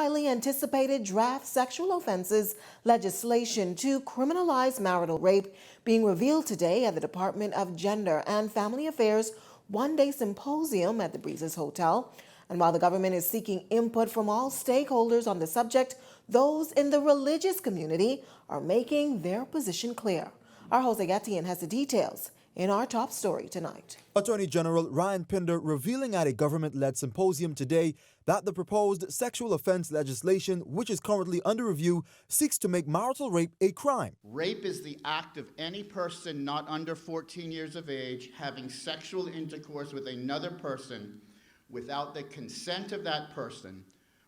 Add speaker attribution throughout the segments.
Speaker 1: highly anticipated draft sexual offenses legislation to criminalize marital rape being revealed today at the Department of Gender and Family Affairs one-day symposium at the Breezes Hotel. And while the government is seeking input from all stakeholders on the subject, those in the religious community are making their position clear. Our Jose Etienne has the details in our top story tonight.
Speaker 2: Attorney General Ryan Pinder revealing at a government-led symposium today that the proposed sexual offense legislation, which is currently under review, seeks to make marital rape a crime.
Speaker 3: Rape is the act of any person not under 14 years of age having sexual intercourse with another person without the consent of that person,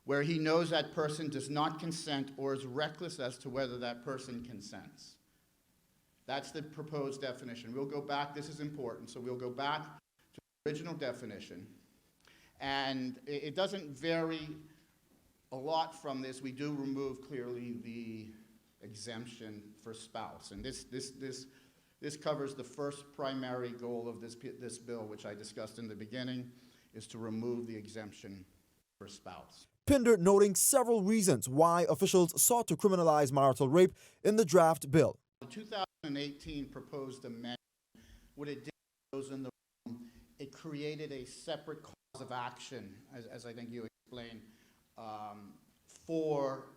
Speaker 3: where he knows that person does not consent or is reckless as to whether that person consents. That's the proposed definition. We'll go back, this is important, so we'll go back to the original definition. And it doesn't vary a lot from this. We do remove clearly the exemption for spouse. And this covers the first primary goal of this bill, which I discussed in the beginning, is to remove the exemption for spouse.
Speaker 2: Pinder noting several reasons why officials sought to criminalize marital rape in the draft bill.
Speaker 3: The 2018 proposed amendment, what it did, those in the room, it created a separate cause of action, as I think you explained, for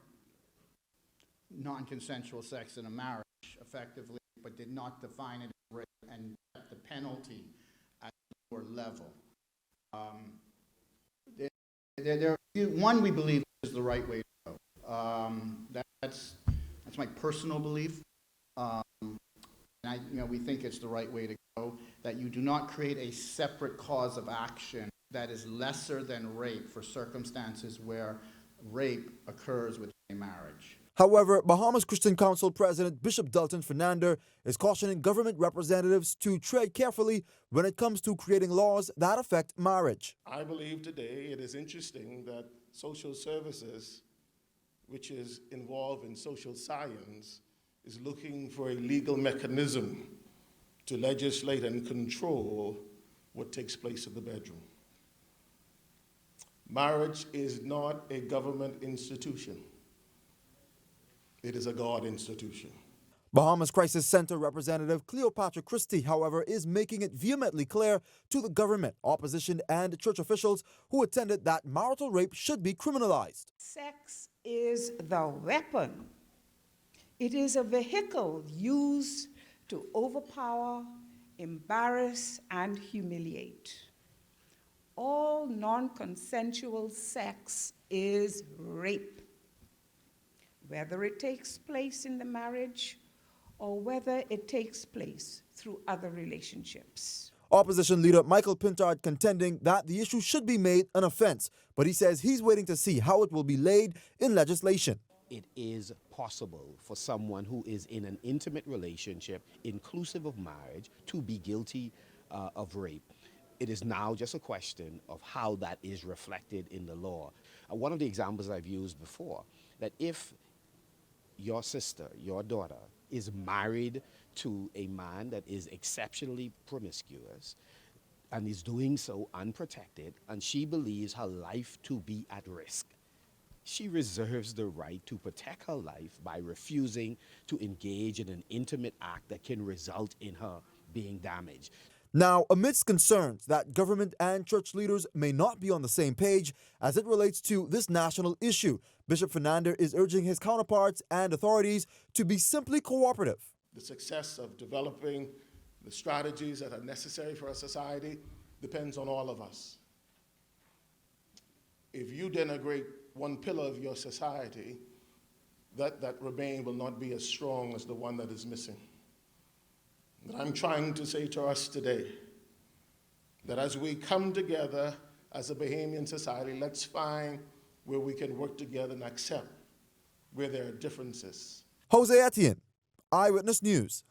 Speaker 3: non-consensual sex in a marriage, effectively, but did not define it as rape and set the penalty at a lower level. One, we believe is the right way to go. That's my personal belief. We think it's the right way to go, that you do not create a separate cause of action that is lesser than rape for circumstances where rape occurs within a marriage.
Speaker 2: However, Bahamas Christian Council President Bishop Dalton Fernandez is cautioning government representatives to tread carefully when it comes to creating laws that affect marriage.
Speaker 4: I believe today it is interesting that social services, which is involved in social science, is looking for a legal mechanism to legislate and control what takes place in the bedroom. Marriage is not a government institution. It is a God institution.
Speaker 2: Bahamas Crisis Center Representative Cleopatra Christie, however, is making it vehemently clear to the government, opposition, and church officials who attended that marital rape should be criminalized.
Speaker 5: Sex is the weapon. It is a vehicle used to overpower, embarrass, and humiliate. All non-consensual sex is rape, whether it takes place in the marriage or whether it takes place through other relationships.
Speaker 2: Opposition leader Michael Pintard contending that the issue should be made an offense, but he says he's waiting to see how it will be laid in legislation.
Speaker 6: It is possible for someone who is in an intimate relationship, inclusive of marriage, to be guilty of rape. It is now just a question of how that is reflected in the law. One of the examples I've used before, that if your sister, your daughter, is married to a man that is exceptionally promiscuous and is doing so unprotected, and she believes her life to be at risk, she reserves the right to protect her life by refusing to engage in an intimate act that can result in her being damaged.
Speaker 2: Now, amidst concerns that government and church leaders may not be on the same page as it relates to this national issue, Bishop Fernandez is urging his counterparts and authorities to be simply cooperative.
Speaker 4: The success of developing the strategies that are necessary for our society depends on all of us. If you denigrate one pillar of your society, that remain will not be as strong as the one that is missing. But I'm trying to say to us today that as we come together as a Bahamian society, let's find where we can work together and accept where there are differences.
Speaker 2: Jose Etienne, Eyewitness News.